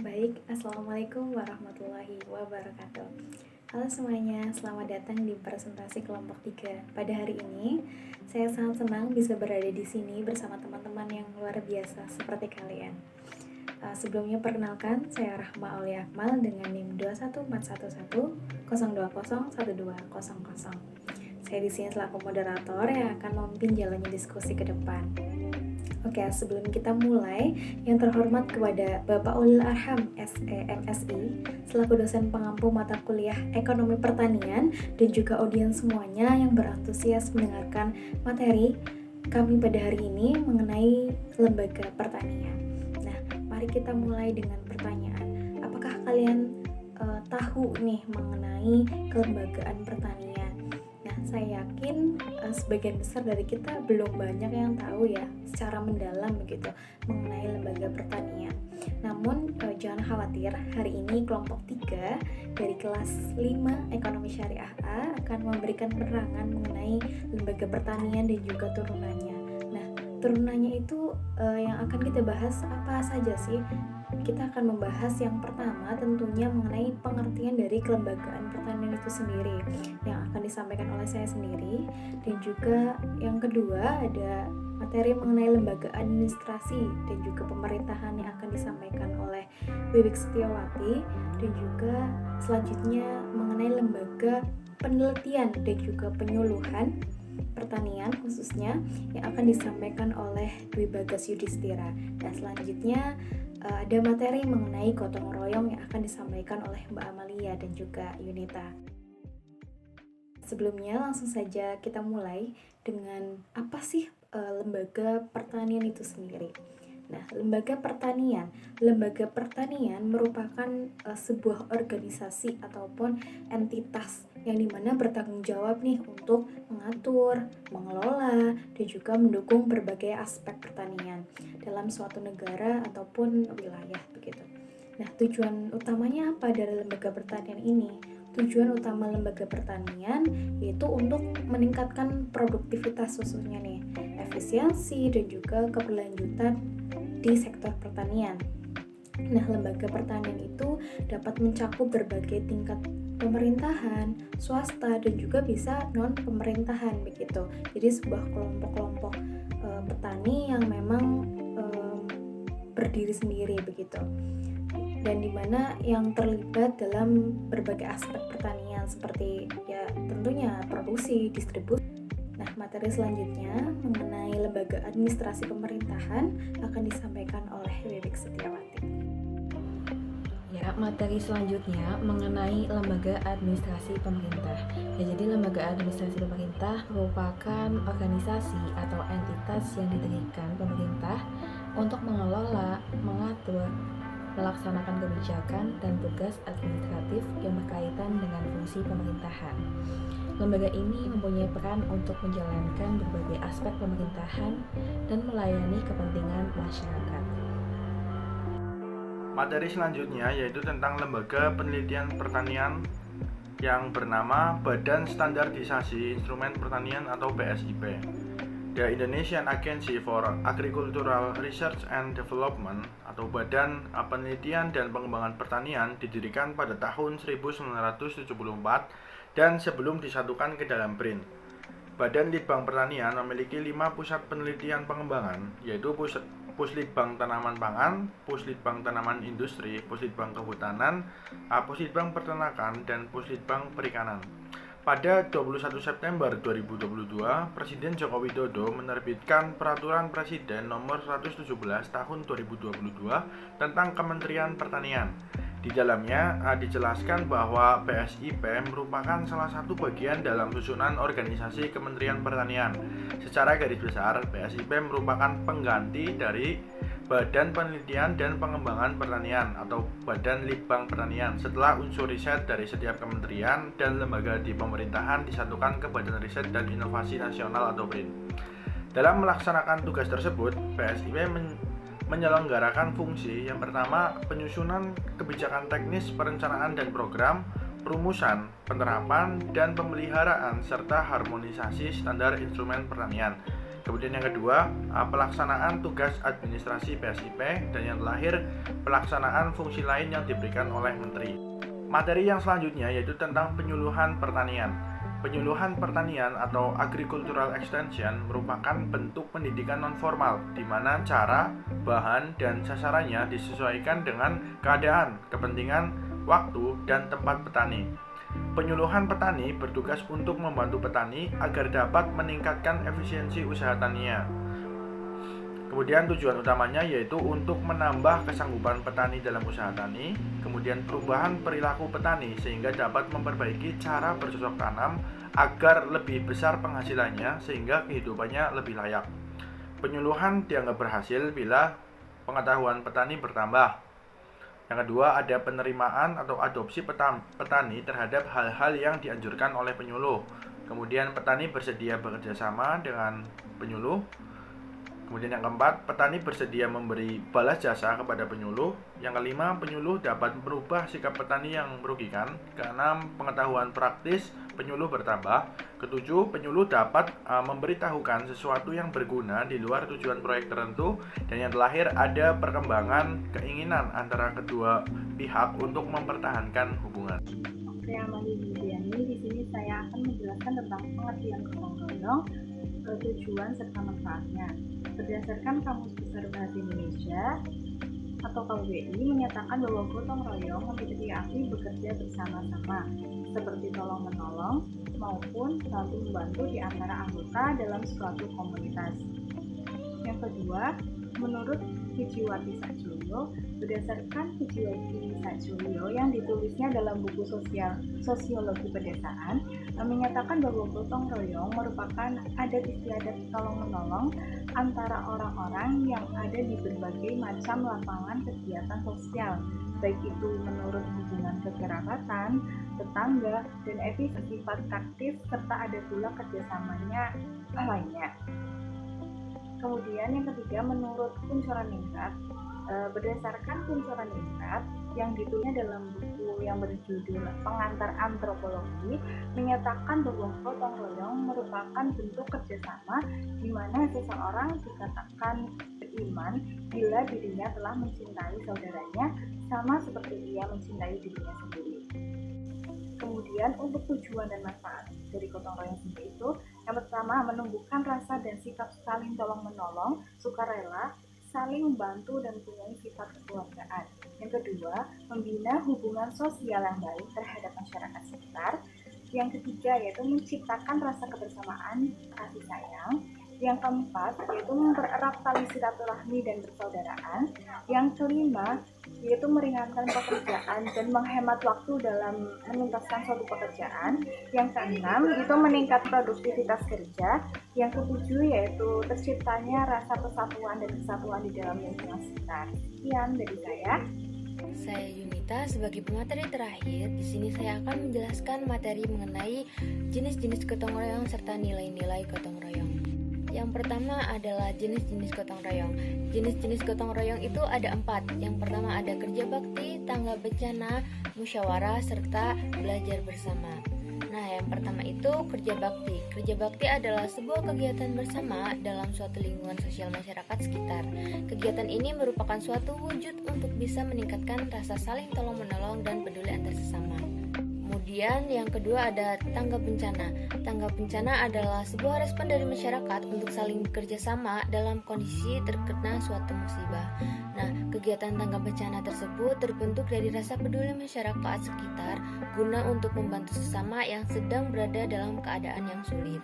Baik, Assalamualaikum warahmatullahi wabarakatuh. Halo semuanya, selamat datang di presentasi kelompok 3. Pada hari ini, saya sangat senang bisa berada di sini bersama teman-teman yang luar biasa seperti kalian. Sebelumnya perkenalkan, saya Rahma Aulia Akmal dengan NIM 21411 0201200. Saya di sini selaku moderator yang akan memimpin jalannya diskusi ke depan. Oke, sebelum kita mulai, yang terhormat kepada Bapak Ulil Arham SEMSI selaku dosen pengampu mata kuliah Ekonomi Pertanian dan juga audiens semuanya yang berantusias mendengarkan materi kami pada hari ini mengenai lembaga pertanian. Nah, mari kita mulai dengan pertanyaan. Apakah kalian tahu nih mengenai kelembagaan pertanian? Saya yakin sebagian besar dari kita belum banyak yang tahu ya secara mendalam begitu mengenai lembaga pertanian. Namun jangan khawatir, hari ini kelompok 3 dari kelas 5 Ekonomi Syariah A akan memberikan penerangan mengenai lembaga pertanian dan juga turunannya. Nah, turunannya itu yang akan kita bahas apa saja sih? Kita akan membahas yang pertama tentunya mengenai pengertian dari kelembagaan pertanian itu sendiri yang akan disampaikan oleh saya sendiri, dan juga yang kedua ada materi mengenai lembaga administrasi dan juga pemerintahan yang akan disampaikan oleh Wiwik Setiawati, dan juga selanjutnya mengenai lembaga penelitian dan juga penyuluhan pertanian khususnya yang akan disampaikan oleh Dwi Bagas Yudhistira, dan selanjutnya ada materi mengenai gotong royong yang akan disampaikan oleh Mbak Amalia dan juga Yunita. Sebelumnya langsung saja kita mulai dengan apa sih lembaga pertanian itu sendiri. Nah, lembaga pertanian merupakan sebuah organisasi ataupun entitas yang dimana bertanggung jawab nih untuk mengatur, mengelola, dan juga mendukung berbagai aspek pertanian dalam suatu negara ataupun wilayah begitu. Nah, tujuan utamanya apa dari lembaga pertanian ini? Tujuan utama lembaga pertanian yaitu untuk meningkatkan produktivitas khususnya nih, efisiensi dan juga keberlanjutan di sektor pertanian. Nah, lembaga pertanian itu dapat mencakup berbagai tingkat pemerintahan, swasta, dan juga bisa non-pemerintahan begitu. Jadi sebuah kelompok-kelompok petani yang memang berdiri sendiri begitu, dan dimana yang terlibat dalam berbagai aspek pertanian seperti ya tentunya produksi, distribusi. Nah, materi selanjutnya mengenai lembaga administrasi pemerintahan akan disampaikan oleh Wiwik Setiawati. Ya, materi selanjutnya mengenai lembaga administrasi pemerintah. Ya, jadi lembaga administrasi pemerintah merupakan organisasi atau entitas yang didirikan pemerintah untuk mengelola, mengatur, melaksanakan kebijakan dan tugas administratif yang berkaitan dengan fungsi pemerintahan. Lembaga ini mempunyai peran untuk menjalankan berbagai aspek pemerintahan dan melayani kepentingan masyarakat. Materi selanjutnya yaitu tentang lembaga penelitian pertanian yang bernama Badan Standarisasi Instrumen Pertanian atau BSIP. The Indonesian Agency for Agricultural Research and Development atau Badan Penelitian dan Pengembangan Pertanian didirikan pada tahun 1974 dan sebelum disatukan ke dalam BRIN. Badan Litbang Pertanian memiliki 5 pusat penelitian pengembangan, yaitu Puslitbang Tanaman Pangan, Puslitbang Tanaman Industri, Puslitbang Kehutanan, Puslitbang Peternakan, dan Puslitbang Perikanan. Pada 21 September 2022, Presiden Joko Widodo menerbitkan Peraturan Presiden Nomor 117 Tahun 2022 tentang Kementerian Pertanian. Di dalamnya dijelaskan bahwa BSIP merupakan salah satu bagian dalam susunan organisasi Kementerian Pertanian. Secara garis besar, BSIP merupakan pengganti dari Badan Penelitian dan Pengembangan Pertanian atau Badan Litbang Pertanian setelah unsur riset dari setiap kementerian dan lembaga di pemerintahan disatukan ke Badan Riset dan Inovasi Nasional atau BRIN. Dalam melaksanakan tugas tersebut, BSIP menyelenggarakan fungsi yang pertama penyusunan kebijakan teknis perencanaan dan program, perumusan, penerapan, dan pemeliharaan serta harmonisasi standar instrumen pertanian. Kemudian yang kedua, pelaksanaan tugas administrasi PSIP, dan yang terakhir, pelaksanaan fungsi lain yang diberikan oleh menteri. Materi yang selanjutnya yaitu tentang penyuluhan pertanian. Penyuluhan pertanian atau agricultural extension merupakan bentuk pendidikan non-formal di mana cara, bahan, dan sasarannya disesuaikan dengan keadaan, kepentingan, waktu, dan tempat petani. Penyuluhan petani bertugas untuk membantu petani agar dapat meningkatkan efisiensi usaha taninya. Kemudian tujuan utamanya yaitu untuk menambah kesanggupan petani dalam usaha tani, kemudian perubahan perilaku petani sehingga dapat memperbaiki cara bercocok tanam agar lebih besar penghasilannya sehingga kehidupannya lebih layak. Penyuluhan dianggap berhasil bila pengetahuan petani bertambah. Yang kedua, ada penerimaan atau adopsi petani terhadap hal-hal yang dianjurkan oleh penyuluh. Kemudian petani bersedia bekerja sama dengan penyuluh. Kemudian yang keempat, petani bersedia memberi balas jasa kepada penyuluh. Yang kelima, penyuluh dapat merubah sikap petani yang merugikan. Keenam, pengetahuan praktis penyuluh bertambah. Ketujuh, penyuluh dapat memberitahukan sesuatu yang berguna di luar tujuan proyek tertentu. Dan yang terakhir, ada perkembangan keinginan antara kedua pihak untuk mempertahankan hubungan. Saya Amanda Yudiani. Di sini saya akan menjelaskan tentang pengertian gotong royong, tujuan serta manfaatnya. Berdasarkan Kamus Besar Bahasa Indonesia atau KBBI menyatakan bahwa gotong royong memiliki arti bekerja bersama-sama, seperti tolong menolong maupun saling membantu di antara anggota dalam suatu komunitas. Yang kedua, menurut Wijiwati Satjoyo, berdasarkan Wijiwati Satjoyo yang ditulisnya dalam buku Sosiologi Pedesaan, menyatakan bahwa gotong royong merupakan adat istiadat tolong-menolong antara orang-orang yang ada di berbagai macam lapangan kegiatan sosial, baik itu menurut hubungan kekerabatan, tetangga, dan sifat aktif, serta ada pula kerjasamanya lainnya. Kemudian yang ketiga, menurut Kunchoro Ningrat, berdasarkan Kunchoro Ningrat yang ditulisnya dalam buku yang berjudul Pengantar Antropologi, menyatakan bahwa gotong royong merupakan bentuk kerjasama di mana seseorang dikatakan beriman bila dirinya telah mencintai saudaranya sama seperti ia mencintai dirinya sendiri. Kemudian untuk tujuan dan manfaat dari gotong royong sendiri itu, yang pertama, menumbuhkan rasa dan sikap saling tolong-menolong, sukarela, saling membantu dan mempunyai sifat kekeluargaan. Yang kedua, membina hubungan sosial yang baik terhadap masyarakat sekitar. Yang ketiga, yaitu menciptakan rasa kebersamaan, kasih sayang. Yang keempat, yaitu mempererat tali silaturahmi dan persaudaraan. Yang kelima, yaitu meringankan pekerjaan dan menghemat waktu dalam menuntaskan suatu pekerjaan. Yang keenam, itu meningkat produktivitas kerja. Yang ketujuh, yaitu terciptanya rasa persatuan dan kesatuan di dalam lingkungan sekitar. Sekian dari saya. Saya Yunita sebagai pemateri terakhir. Di sini saya akan menjelaskan materi mengenai jenis-jenis gotong royong serta nilai-nilai gotong royong. Yang pertama adalah jenis-jenis gotong royong. Jenis-jenis gotong royong itu ada 4. Yang pertama ada kerja bakti, tangga bencana, musyawarah, serta belajar bersama. Nah, yang pertama itu kerja bakti. Kerja bakti adalah sebuah kegiatan bersama dalam suatu lingkungan sosial masyarakat sekitar. Kegiatan ini merupakan suatu wujud untuk bisa meningkatkan rasa saling tolong-menolong dan peduli antar sesama. Kemudian yang kedua ada tangga bencana. Tangga bencana adalah sebuah respon dari masyarakat untuk saling bekerja sama dalam kondisi terkena suatu musibah. Nah, kegiatan tangga bencana tersebut terbentuk dari rasa peduli masyarakat sekitar guna untuk membantu sesama yang sedang berada dalam keadaan yang sulit.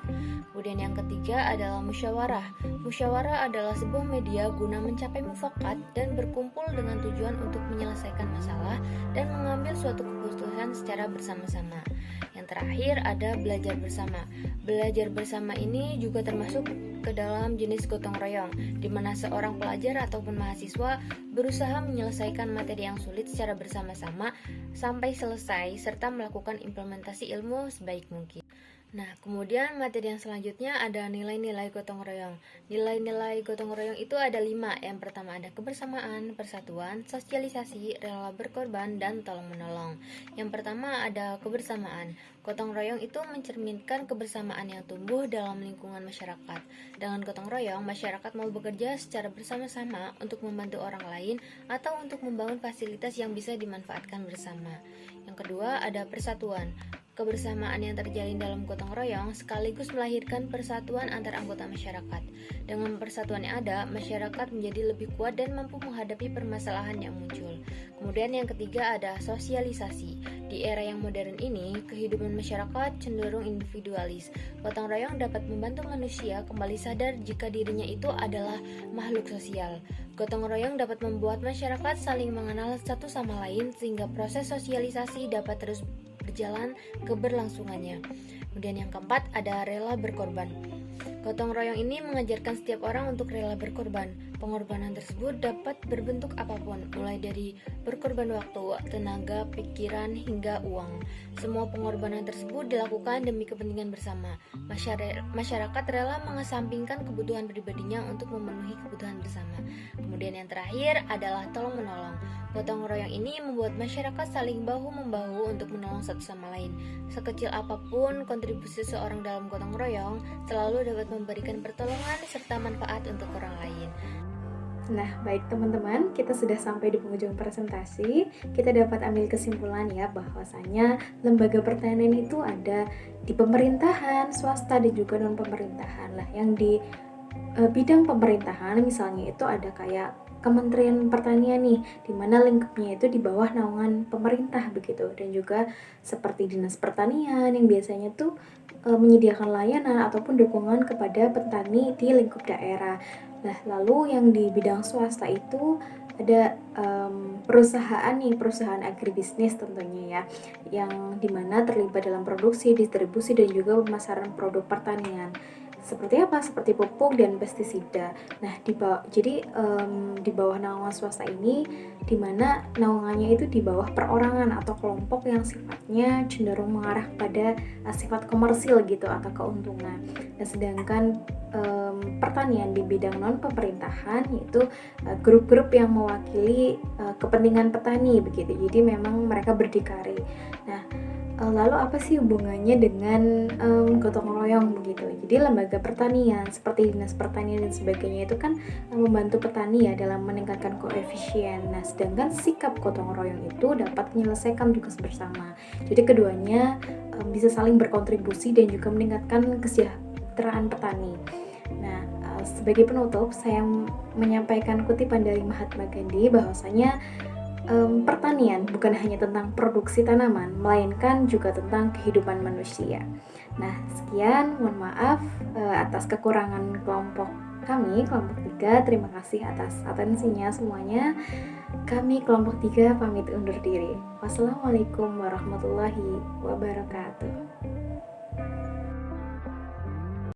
Kemudian yang ketiga adalah musyawarah. Musyawarah adalah sebuah media guna mencapai mufakat dan berkumpul dengan tujuan untuk menyelesaikan masalah dan mengambil suatu keputusan secara bersama-sama. Yang terakhir ada belajar bersama. Belajar bersama ini juga termasuk ke dalam jenis gotong royong, di mana seorang pelajar ataupun mahasiswa berusaha menyelesaikan materi yang sulit secara bersama-sama sampai selesai serta melakukan implementasi ilmu sebaik mungkin. Nah, kemudian materi yang selanjutnya ada nilai-nilai gotong royong. Nilai-nilai gotong royong itu ada 5. Yang pertama ada kebersamaan, persatuan, sosialisasi, rela berkorban, dan tolong-menolong. Yang pertama ada kebersamaan. Gotong royong itu mencerminkan kebersamaan yang tumbuh dalam lingkungan masyarakat. Dengan gotong royong, masyarakat mau bekerja secara bersama-sama untuk membantu orang lain atau untuk membangun fasilitas yang bisa dimanfaatkan bersama. Yang kedua ada persatuan. Kebersamaan yang terjalin dalam gotong royong sekaligus melahirkan persatuan antar anggota masyarakat. Dengan persatuan yang ada, masyarakat menjadi lebih kuat dan mampu menghadapi permasalahan yang muncul. Kemudian yang ketiga ada sosialisasi. Di era yang modern ini, kehidupan masyarakat cenderung individualis. Gotong royong dapat membantu manusia kembali sadar jika dirinya itu adalah makhluk sosial. Gotong royong dapat membuat masyarakat saling mengenal satu sama lain sehingga proses sosialisasi dapat terus berjalan keberlangsungannya. Kemudian yang keempat ada rela berkorban. Gotong royong ini mengajarkan setiap orang untuk rela berkorban. Pengorbanan tersebut dapat berbentuk apapun, mulai dari berkorban waktu, tenaga, pikiran, hingga uang. Semua pengorbanan tersebut dilakukan demi kepentingan bersama. Masyarakat rela mengesampingkan kebutuhan pribadinya untuk memenuhi kebutuhan bersama. Kemudian yang terakhir adalah tolong-menolong. Gotong royong ini membuat masyarakat saling bahu-membahu untuk menolong satu sama lain. Sekecil apapun kontribusi seseorang dalam gotong royong selalu dapat memberikan pertolongan serta manfaat untuk orang lain. Nah, baik teman-teman, kita sudah sampai di penghujung presentasi. Kita dapat ambil kesimpulan ya bahwasanya lembaga pertanian itu ada di pemerintahan, swasta dan juga non pemerintahan. Lah, yang di bidang pemerintahan misalnya itu ada kayak Kementerian Pertanian nih, di mana lingkupnya itu di bawah naungan pemerintah begitu, dan juga seperti Dinas Pertanian yang biasanya tuh menyediakan layanan ataupun dukungan kepada petani di lingkup daerah. Nah, lalu yang di bidang swasta itu ada perusahaan agribisnis tentunya ya, yang dimana terlibat dalam produksi, distribusi dan juga pemasaran produk pertanian. Seperti apa? Seperti pupuk dan pestisida. Nah, di bawah naungan swasta ini, di mana naungannya itu di bawah perorangan atau kelompok yang sifatnya cenderung mengarah pada sifat komersil gitu atau keuntungan. Nah, sedangkan pertanian di bidang non pemerintahan yaitu grup-grup yang mewakili kepentingan petani begitu. Jadi memang mereka berdikari. Nah, lalu apa sih hubungannya dengan gotong royong begitu? Jadi lembaga pertanian seperti Dinas Pertanian dan sebagainya itu kan membantu petani ya dalam meningkatkan koefisien. Nah, sedangkan sikap gotong royong itu dapat menyelesaikan tugas bersama. Jadi keduanya bisa saling berkontribusi dan juga meningkatkan kesejahteraan petani. Nah, sebagai penutup saya menyampaikan kutipan dari Mahatma Gandhi bahwasanya pertanian bukan hanya tentang produksi tanaman, melainkan juga tentang kehidupan manusia. Nah, sekian, mohon maaf atas kekurangan kelompok kami, kelompok 3. Terima kasih atas atensinya semuanya. Kami kelompok 3 pamit undur diri. Wassalamualaikum warahmatullahi wabarakatuh.